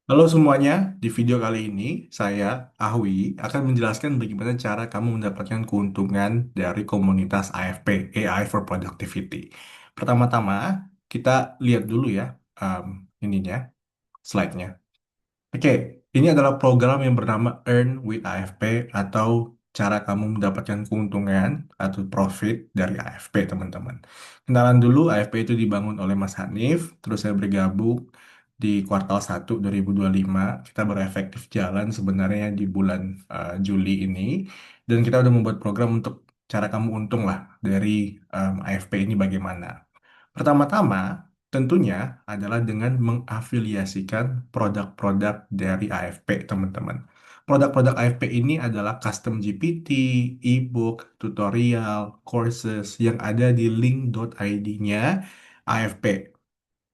Halo semuanya, di video kali ini saya, Ahwi, akan menjelaskan bagaimana cara kamu mendapatkan keuntungan dari komunitas AFP, AI for Productivity. Pertama-tama, kita lihat dulu ya, um, ininya, slide-nya. Oke, ini adalah program yang bernama Earn with AFP atau cara kamu mendapatkan keuntungan atau profit dari AFP, teman-teman. Kenalan dulu, AFP itu dibangun oleh Mas Hanif, terus saya bergabung di kuartal 1 2025. Kita baru efektif jalan sebenarnya di bulan Juli ini. Dan kita udah membuat program untuk cara kamu untung lah dari AFP ini bagaimana. Pertama-tama, tentunya adalah dengan mengafiliasikan produk-produk dari AFP, teman-teman. Produk-produk AFP ini adalah custom GPT, ebook, tutorial, courses yang ada di link.id-nya AFP.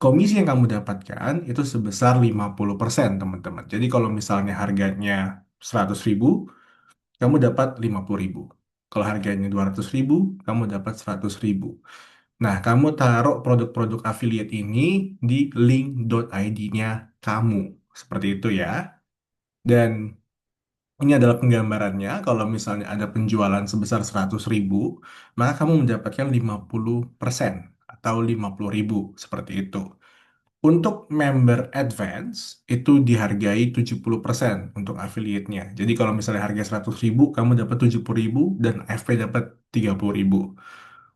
Komisi yang kamu dapatkan itu sebesar 50%, teman-teman. Jadi kalau misalnya harganya 100.000, kamu dapat 50.000. Kalau harganya 200.000, kamu dapat 100.000. Nah, kamu taruh produk-produk affiliate ini di link.id-nya kamu. Seperti itu ya. Dan ini adalah penggambarannya. Kalau misalnya ada penjualan sebesar 100.000, maka kamu mendapatkan 50% atau 50.000. Seperti itu. Untuk member advance, itu dihargai 70% untuk affiliate-nya. Jadi kalau misalnya harga 100.000, kamu dapat 70.000 dan FP dapat 30.000.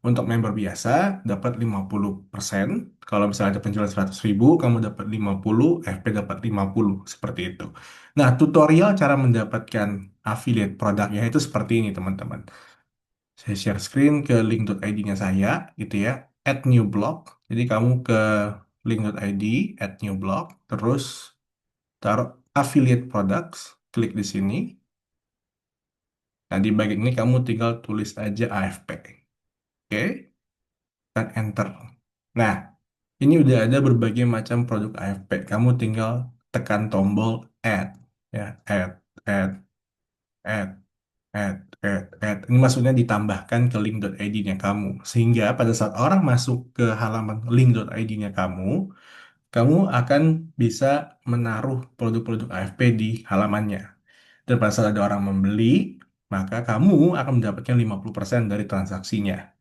Untuk member biasa dapat 50%. Kalau misalnya ada penjualan 100.000, kamu dapat 50, FP dapat 50. Seperti itu. Nah, tutorial cara mendapatkan affiliate produknya itu seperti ini, teman-teman. Saya share screen ke link.id-nya saya, gitu ya. Add new blog. Jadi kamu ke link.id, add new blog, terus taruh affiliate products, klik di sini. Nah, di bagian ini kamu tinggal tulis aja AFP. Oke, dan enter. Nah, ini udah ada berbagai macam produk AFP. Kamu tinggal tekan tombol add, ya, add, add, add. Ini maksudnya ditambahkan ke link.id-nya kamu. Sehingga pada saat orang masuk ke halaman link.id-nya kamu, kamu akan bisa menaruh produk-produk AFP di halamannya. Dan pada saat ada orang membeli, maka kamu akan mendapatkan 50% dari transaksinya.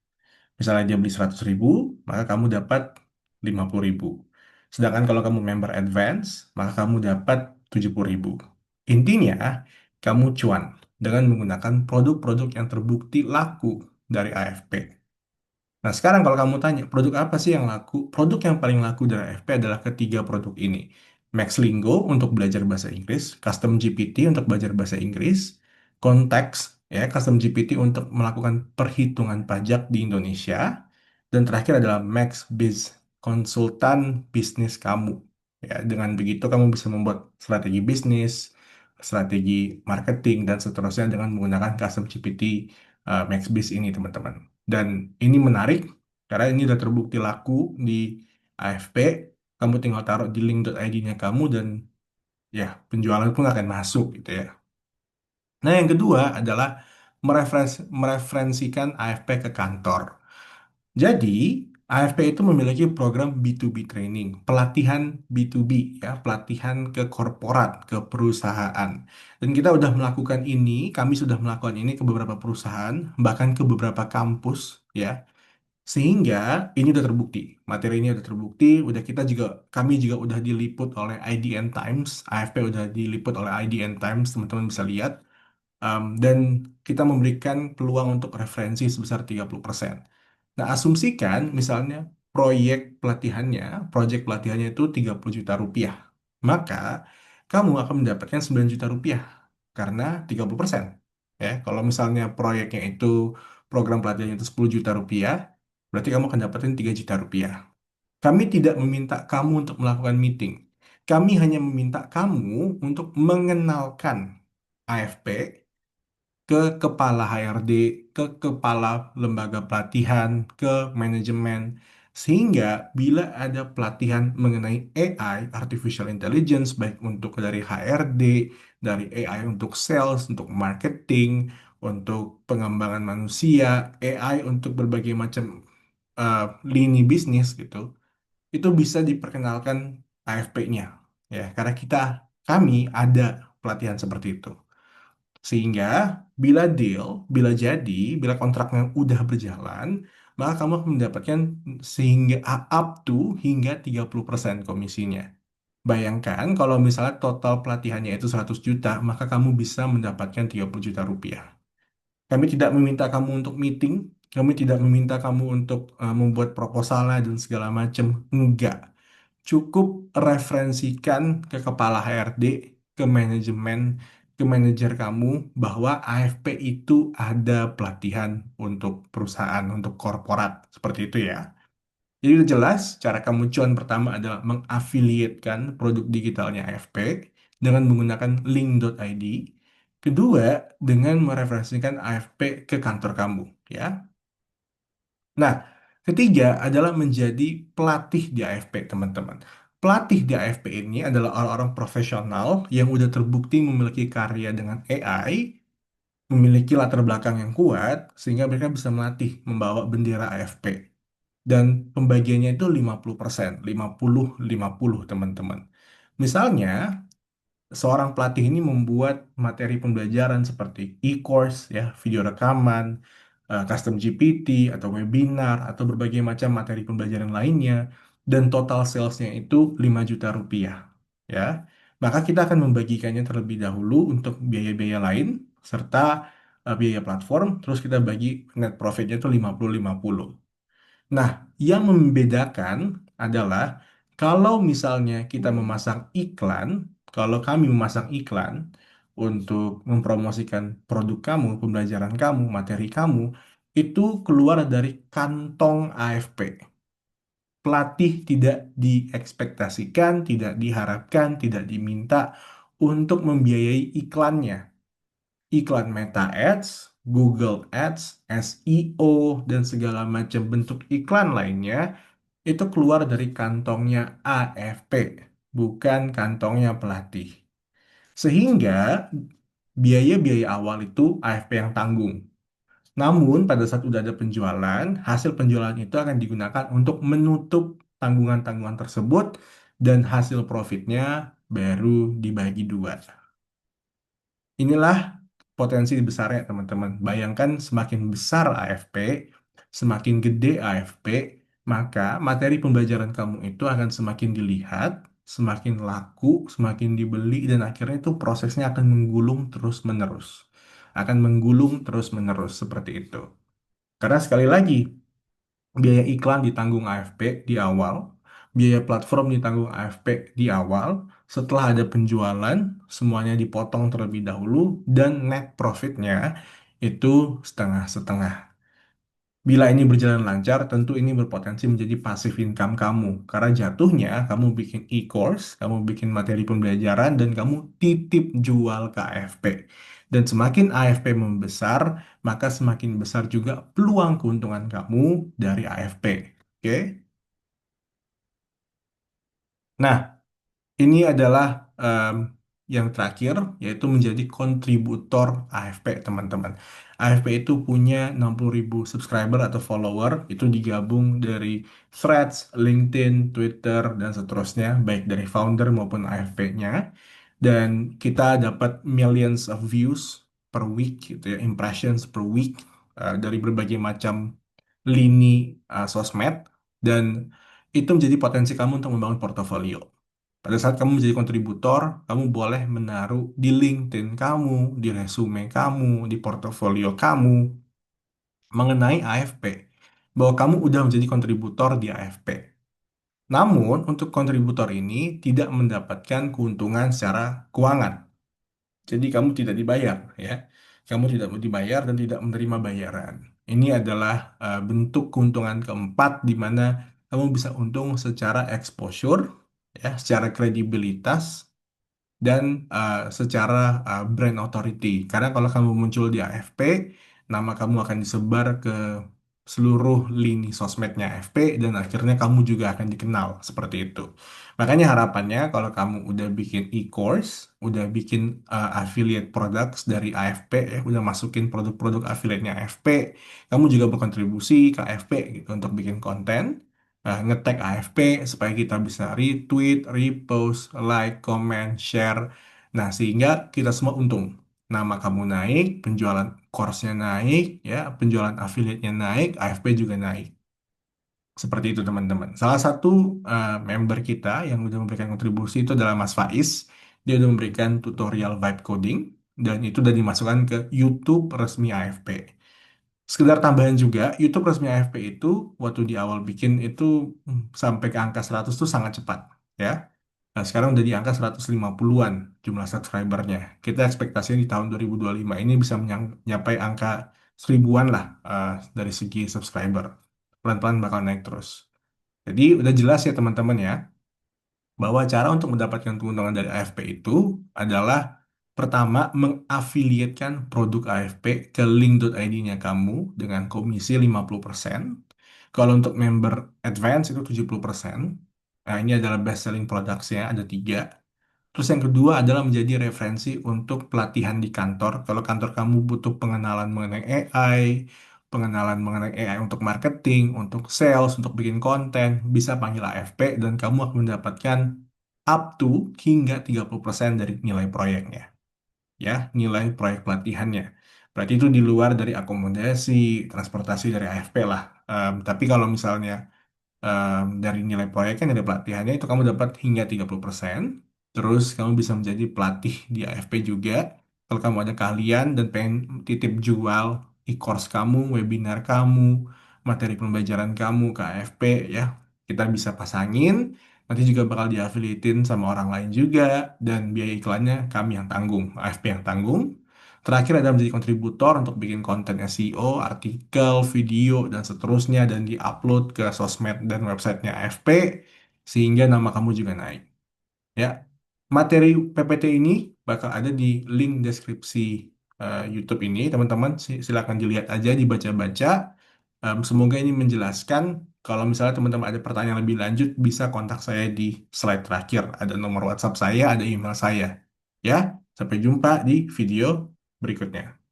Misalnya dia beli 100.000, maka kamu dapat 50.000. Sedangkan kalau kamu member advance, maka kamu dapat 70.000. Intinya, kamu cuan dengan menggunakan produk-produk yang terbukti laku dari AFP. Nah, sekarang kalau kamu tanya, produk apa sih yang laku? Produk yang paling laku dari AFP adalah ketiga produk ini. Maxlingo untuk belajar bahasa Inggris, Custom GPT untuk belajar bahasa Inggris, Context, ya, Custom GPT untuk melakukan perhitungan pajak di Indonesia, dan terakhir adalah MaxBiz, konsultan bisnis kamu. Ya, dengan begitu kamu bisa membuat strategi bisnis, strategi marketing, dan seterusnya dengan menggunakan Custom GPT MaxBiz ini, teman-teman. Dan ini menarik karena ini udah terbukti laku di AFP. Kamu tinggal taruh di link.id-nya kamu dan ya penjualan pun akan masuk gitu ya. Nah, yang kedua adalah mereferensikan AFP ke kantor. Jadi, AFP itu memiliki program B2B training, pelatihan B2B ya, pelatihan ke korporat, ke perusahaan. Dan kita sudah melakukan ini, kami sudah melakukan ini ke beberapa perusahaan, bahkan ke beberapa kampus ya. Sehingga ini udah terbukti, materi ini udah terbukti, udah kita juga, kami juga udah diliput oleh IDN Times, AFP udah diliput oleh IDN Times, teman-teman bisa lihat. Dan kita memberikan peluang untuk referensi sebesar 30%. Nah, asumsikan misalnya proyek pelatihannya itu 30 juta rupiah. Maka kamu akan mendapatkan 9 juta rupiah karena 30%. Ya, kalau misalnya proyeknya itu program pelatihannya itu 10 juta rupiah, berarti kamu akan dapatin 3 juta rupiah. Kami tidak meminta kamu untuk melakukan meeting. Kami hanya meminta kamu untuk mengenalkan AFP ke kepala HRD, ke kepala lembaga pelatihan, ke manajemen, sehingga bila ada pelatihan mengenai AI, Artificial Intelligence, baik untuk dari HRD, dari AI untuk sales, untuk marketing, untuk pengembangan manusia, AI untuk berbagai macam uh, lini bisnis gitu, itu bisa diperkenalkan AFP-nya. ya, karena kami ada pelatihan seperti itu. Sehingga bila jadi, bila kontraknya udah berjalan, maka kamu akan mendapatkan sehingga up to hingga 30% komisinya. Bayangkan kalau misalnya total pelatihannya itu 100 juta, maka kamu bisa mendapatkan 30 juta rupiah. Kami tidak meminta kamu untuk meeting, kami tidak meminta kamu untuk membuat proposalnya dan segala macam. Enggak. Cukup referensikan ke kepala HRD, ke manajemen, ke manajer kamu bahwa AFP itu ada pelatihan untuk perusahaan, untuk korporat. Seperti itu ya. Jadi udah jelas, cara kamu cuan pertama adalah mengafiliatkan produk digitalnya AFP dengan menggunakan link.id. Kedua, dengan mereferensikan AFP ke kantor kamu, ya. Nah, ketiga adalah menjadi pelatih di AFP, teman-teman. Pelatih di AFP ini adalah orang-orang profesional yang udah terbukti memiliki karya dengan AI, memiliki latar belakang yang kuat, sehingga mereka bisa melatih membawa bendera AFP. Dan pembagiannya itu 50%, 50-50 teman-teman. Misalnya, seorang pelatih ini membuat materi pembelajaran seperti e-course, ya, video rekaman, custom GPT, atau webinar, atau berbagai macam materi pembelajaran lainnya, dan total salesnya itu 5 juta rupiah. Ya, maka kita akan membagikannya terlebih dahulu untuk biaya-biaya lain, serta biaya platform, terus kita bagi net profitnya itu 50-50. Nah, yang membedakan adalah kalau misalnya kita memasang iklan, kalau kami memasang iklan untuk mempromosikan produk kamu, pembelajaran kamu, materi kamu, itu keluar dari kantong AFP. Pelatih tidak diekspektasikan, tidak diharapkan, tidak diminta untuk membiayai iklannya. Iklan Meta Ads, Google Ads, SEO, dan segala macam bentuk iklan lainnya itu keluar dari kantongnya AFP, bukan kantongnya pelatih. Sehingga biaya-biaya awal itu AFP yang tanggung. Namun pada saat udah ada penjualan, hasil penjualan itu akan digunakan untuk menutup tanggungan-tanggungan tersebut dan hasil profitnya baru dibagi dua. Inilah potensi besarnya teman-teman. Bayangkan semakin besar AFP, semakin gede AFP, maka materi pembelajaran kamu itu akan semakin dilihat, semakin laku, semakin dibeli, dan akhirnya itu prosesnya akan menggulung terus-menerus. Akan menggulung terus-menerus seperti itu. Karena sekali lagi, biaya iklan ditanggung AFP di awal, biaya platform ditanggung AFP di awal, setelah ada penjualan, semuanya dipotong terlebih dahulu, dan net profitnya itu setengah-setengah. Bila ini berjalan lancar, tentu ini berpotensi menjadi passive income kamu. Karena jatuhnya, kamu bikin e-course, kamu bikin materi pembelajaran, dan kamu titip jual ke AFP. Dan semakin AFP membesar, maka semakin besar juga peluang keuntungan kamu dari AFP. Oke? Nah, ini adalah em, yang terakhir, yaitu menjadi kontributor AFP, teman-teman. AFP itu punya 60.000 subscriber atau follower, itu digabung dari Threads, LinkedIn, Twitter, dan seterusnya, baik dari founder maupun AFP-nya. Dan kita dapat millions of views per week, gitu ya, impressions per week dari berbagai macam lini sosmed. Dan itu menjadi potensi kamu untuk membangun portofolio. Pada saat kamu menjadi kontributor, kamu boleh menaruh di LinkedIn kamu, di resume kamu, di portofolio kamu mengenai AFP bahwa kamu udah menjadi kontributor di AFP. Namun, untuk kontributor ini tidak mendapatkan keuntungan secara keuangan. Jadi kamu tidak dibayar, ya. Kamu tidak dibayar dan tidak menerima bayaran. Ini adalah bentuk keuntungan keempat di mana kamu bisa untung secara exposure, ya, secara kredibilitas dan secara brand authority. Karena kalau kamu muncul di AFP, nama kamu akan disebar ke seluruh lini sosmednya AFP dan akhirnya kamu juga akan dikenal seperti itu. Makanya harapannya kalau kamu udah bikin e-course, udah bikin affiliate products dari AFP, ya, udah masukin produk-produk affiliate-nya AFP, kamu juga berkontribusi ke AFP gitu untuk bikin konten. nge-tag AFP supaya kita bisa retweet, repost, like, comment, share. Nah, sehingga kita semua untung. Nama kamu naik, penjualan course-nya naik, ya, penjualan affiliate-nya naik, AFP juga naik. Seperti itu teman-teman. Salah satu member kita yang sudah memberikan kontribusi itu adalah Mas Faiz. Dia sudah memberikan tutorial vibe coding dan itu sudah dimasukkan ke YouTube resmi AFP. Sekedar tambahan juga, YouTube resmi AFP itu waktu di awal bikin itu sampai ke angka 100 tuh sangat cepat, ya. Nah, sekarang udah di angka 150-an jumlah subscribernya. Kita ekspektasinya di tahun 2025 ini bisa mencapai angka 1000-an lah dari segi subscriber. Pelan-pelan bakal naik terus. Jadi udah jelas ya teman-teman ya, bahwa cara untuk mendapatkan keuntungan dari AFP itu adalah pertama mengafiliatkan produk AFP ke link.id-nya kamu dengan komisi 50%. Kalau untuk member advance itu 70%. Nah, ini adalah best selling products-nya, ada tiga. Terus yang kedua adalah menjadi referensi untuk pelatihan di kantor. Kalau kantor kamu butuh pengenalan mengenai AI, pengenalan mengenai AI untuk marketing, untuk sales, untuk bikin konten, bisa panggil AFP dan kamu akan mendapatkan up to hingga 30% dari nilai proyeknya. Ya, nilai proyek pelatihannya. Berarti itu di luar dari akomodasi, transportasi dari AFP lah. Tapi kalau misalnya dari nilai proyeknya, nilai pelatihannya itu kamu dapat hingga 30%. Terus kamu bisa menjadi pelatih di AFP juga. Kalau kamu ada keahlian dan pengen titip jual e-course kamu, webinar kamu, materi pembelajaran kamu ke AFP ya, kita bisa pasangin. Nanti juga bakal diafiliatin sama orang lain juga dan biaya iklannya kami yang tanggung, AFP yang tanggung. Terakhir ada menjadi kontributor untuk bikin konten SEO, artikel, video, dan seterusnya dan diupload ke sosmed dan websitenya AFP sehingga nama kamu juga naik. Ya, materi PPT ini bakal ada di link deskripsi YouTube ini, teman-teman. Silakan dilihat aja, dibaca-baca. Semoga ini menjelaskan. Kalau misalnya teman-teman ada pertanyaan lebih lanjut, bisa kontak saya di slide terakhir. Ada nomor WhatsApp saya, ada email saya. Ya, sampai jumpa di video berikutnya.